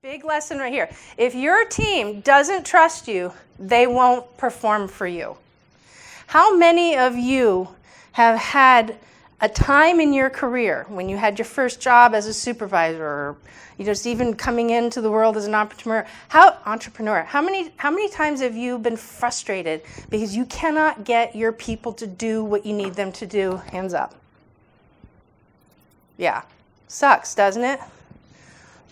Big lesson right here. If your team doesn't trust you, they won't perform for you. How many of you have had a time in your career when you had your first job as a supervisor, or you just even coming into the world as an entrepreneur? How many times have you been frustrated because you cannot get your people to do what you need them to do? Hands up. Yeah, sucks, doesn't it?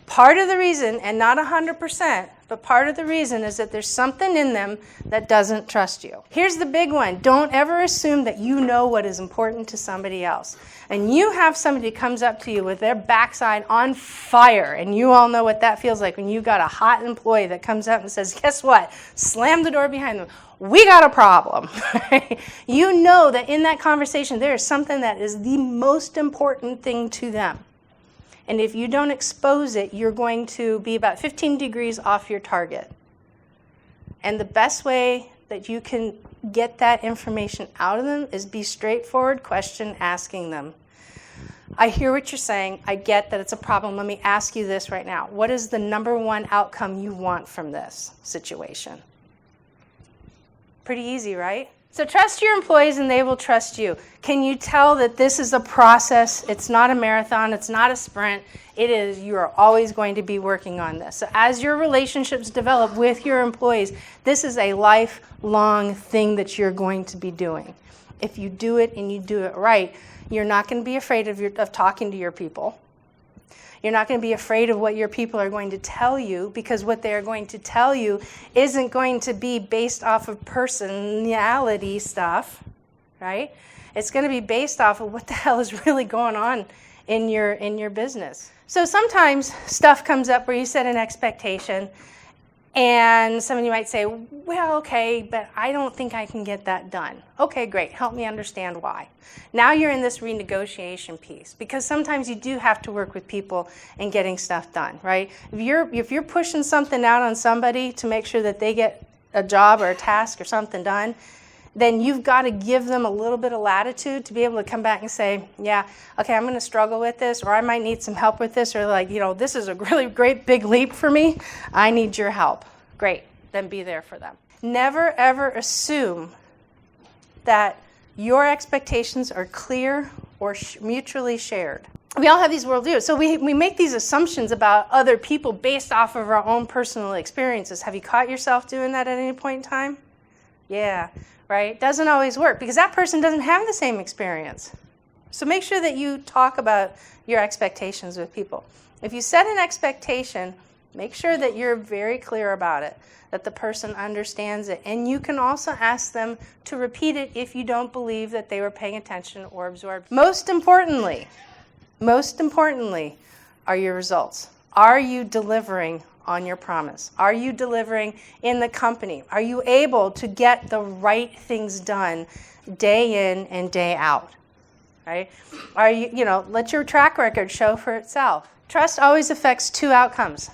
Part of the reason, and not 100%, but part of the reason is that there's something in them that doesn't trust you. Here's the big one. Don't ever assume that you know what is important to somebody else. And you have somebody who comes up to you with their backside on fire, and you all know what that feels like when you got a hot employee that comes up and says, guess what? Slam the door behind them. We got a problem. You know that in that conversation there is something that is the most important thing to them. And if you don't expose it, you're going to be about 15 degrees off your target. And the best way that you can get that information out of them is be straightforward question asking them. I hear what you're saying. I get that it's a problem. Let me ask you this right now. What is the number one outcome you want from this situation? Pretty easy, right? So trust your employees and they will trust you. Can you tell that this is a process? It's not a marathon. It's not a sprint. It is, you are always going to be working on this. So as your relationships develop with your employees, this is a lifelong thing that you're going to be doing. If you do it and you do it right, you're not going to be afraid of talking to your people. You're not going to be afraid of what your people are going to tell you, because what they are going to tell you isn't going to be based off of personality stuff, right? It's going to be based off of what the hell is really going on in your business. So sometimes stuff comes up where you set an expectation, and somebody might say, well, okay, but I don't think I can get that done. Okay, great. Help me understand why. Now you're in this renegotiation piece, because sometimes you do have to work with people in getting stuff done, right? If you're pushing something out on somebody to make sure that they get a job or a task or something done, then you've got to give them a little bit of latitude to be able to come back and say, yeah, okay, I'm going to struggle with this, or I might need some help with this, or like, this is a really great big leap for me. I need your help. Great. Then be there for them. Never, ever assume that your expectations are clear or mutually shared. We all have these worldviews. So we make these assumptions about other people based off of our own personal experiences. Have you caught yourself doing that at any point in time? Yeah, right? Doesn't always work because that person doesn't have the same experience. So make sure that you talk about your expectations with people. If you set an expectation, make sure that you're very clear about it, that the person understands it. And you can also ask them to repeat it if you don't believe that they were paying attention or absorbed. Most importantly are your results. Are you delivering on your promise? Are you delivering in the company? Are you able to get the right things done day in and day out? Right? Are you, let your track record show for itself. Trust always affects two outcomes: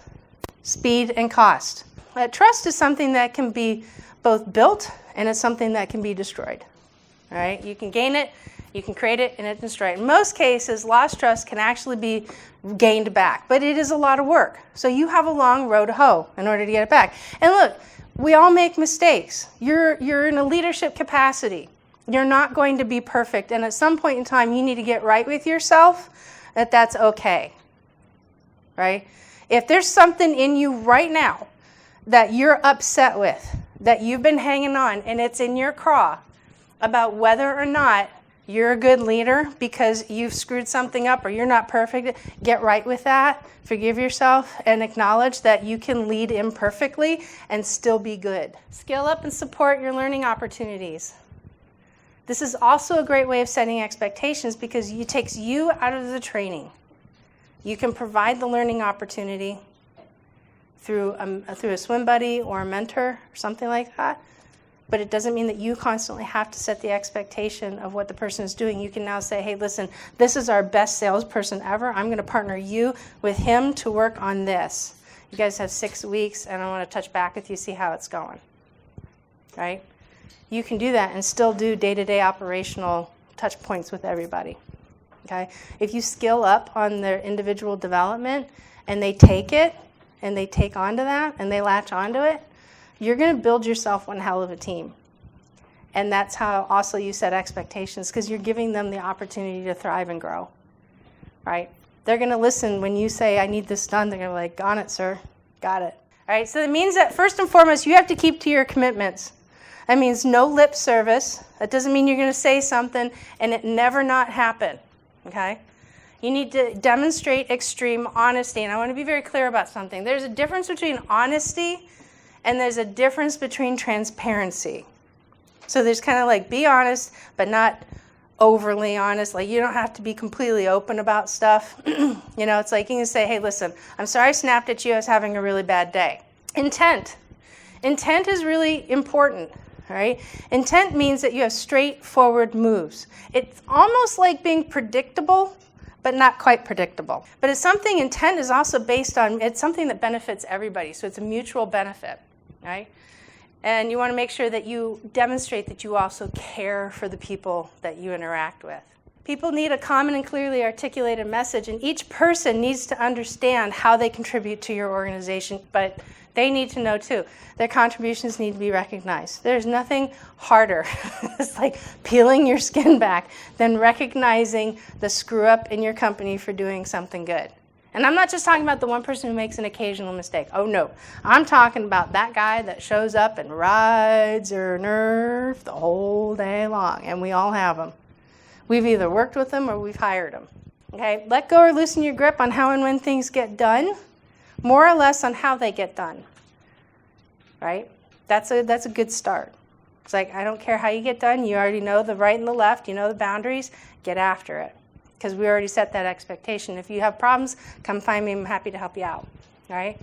speed and cost. Trust is something that can be both built and it's something that can be destroyed. All right? You can gain it, you can create it, and it's destroyed. In most cases, lost trust can actually be gained back, but it is a lot of work. So you have a long road to hoe in order to get it back. And look, we all make mistakes. You're in a leadership capacity. You're not going to be perfect, and at some point in time, you need to get right with yourself that that's okay. Right? If there's something in you right now that you're upset with, that you've been hanging on, and it's in your craw about whether or not you're a good leader because you've screwed something up or you're not perfect, get right with that, forgive yourself, and acknowledge that you can lead imperfectly and still be good. Scale up and support your learning opportunities. This is also a great way of setting expectations because it takes you out of the training. You can provide the learning opportunity through a swim buddy or a mentor or something like that, but it doesn't mean that you constantly have to set the expectation of what the person is doing. You can now say, hey, listen, this is our best salesperson ever. I'm going to partner you with him to work on this. You guys have 6 weeks, and I want to touch back with you, see how it's going. Right? You can do that and still do day-to-day operational touch points with everybody. Okay? If you skill up on their individual development and they take it, and they take onto that and they latch onto it, you're going to build yourself one hell of a team. And that's how also you set expectations, because you're giving them the opportunity to thrive and grow, right? They're going to listen when you say, I need this done. They're going to be like, on it, sir. Got it. All right, so it means that first and foremost, you have to keep to your commitments. That means no lip service. That doesn't mean you're going to say something and it never not happen, okay? You need to demonstrate extreme honesty. And I want to be very clear about something. There's a difference between honesty and there's a difference between transparency. So there's kind of like be honest, but not overly honest. Like you don't have to be completely open about stuff. You know, it's like you can say, hey, listen, I'm sorry I snapped at you. I was having a really bad day. Intent. Intent is really important, right? Intent means that you have straightforward moves. It's almost like being predictable, but not quite predictable. But it's something, intent is also based on, it's something that benefits everybody. So it's a mutual benefit, right? And you want to make sure that you demonstrate that you also care for the people that you interact with. People need a common and clearly articulated message, and each person needs to understand how they contribute to your organization, but they need to know too. Their contributions need to be recognized. There's nothing harder, it's like peeling your skin back, than recognizing the screw up in your company for doing something good. And I'm not just talking about the one person who makes an occasional mistake. Oh no, I'm talking about that guy that shows up and rides your nerve the whole day long, and we all have them. We've either worked with them or we've hired them. Okay, let go or loosen your grip on how and when things get done, more or less on how they get done. Right? That's a good start. It's like, I don't care how you get done. You already know the right and the left. You know the boundaries. Get after it. Because we already set that expectation. If you have problems, come find me. I'm happy to help you out. All right?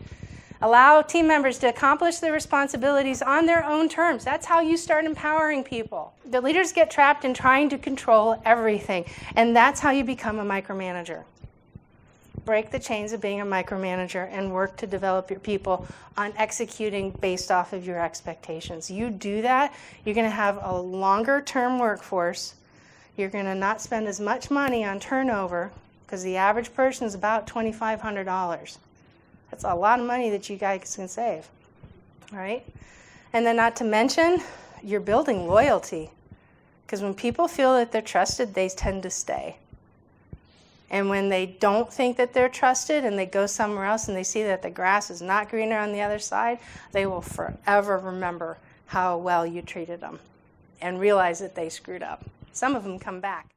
Allow team members to accomplish their responsibilities on their own terms. That's how you start empowering people. The leaders get trapped in trying to control everything, and that's how you become a micromanager. Break the chains of being a micromanager and work to develop your people on executing based off of your expectations. You do that, you're going to have a longer-term workforce. You're going to not spend as much money on turnover, because the average person is about $2,500. That's a lot of money that you guys can save, all right? And then not to mention, you're building loyalty, because when people feel that they're trusted, they tend to stay. And when they don't think that they're trusted and they go somewhere else and they see that the grass is not greener on the other side, they will forever remember how well you treated them and realize that they screwed up. Some of them come back.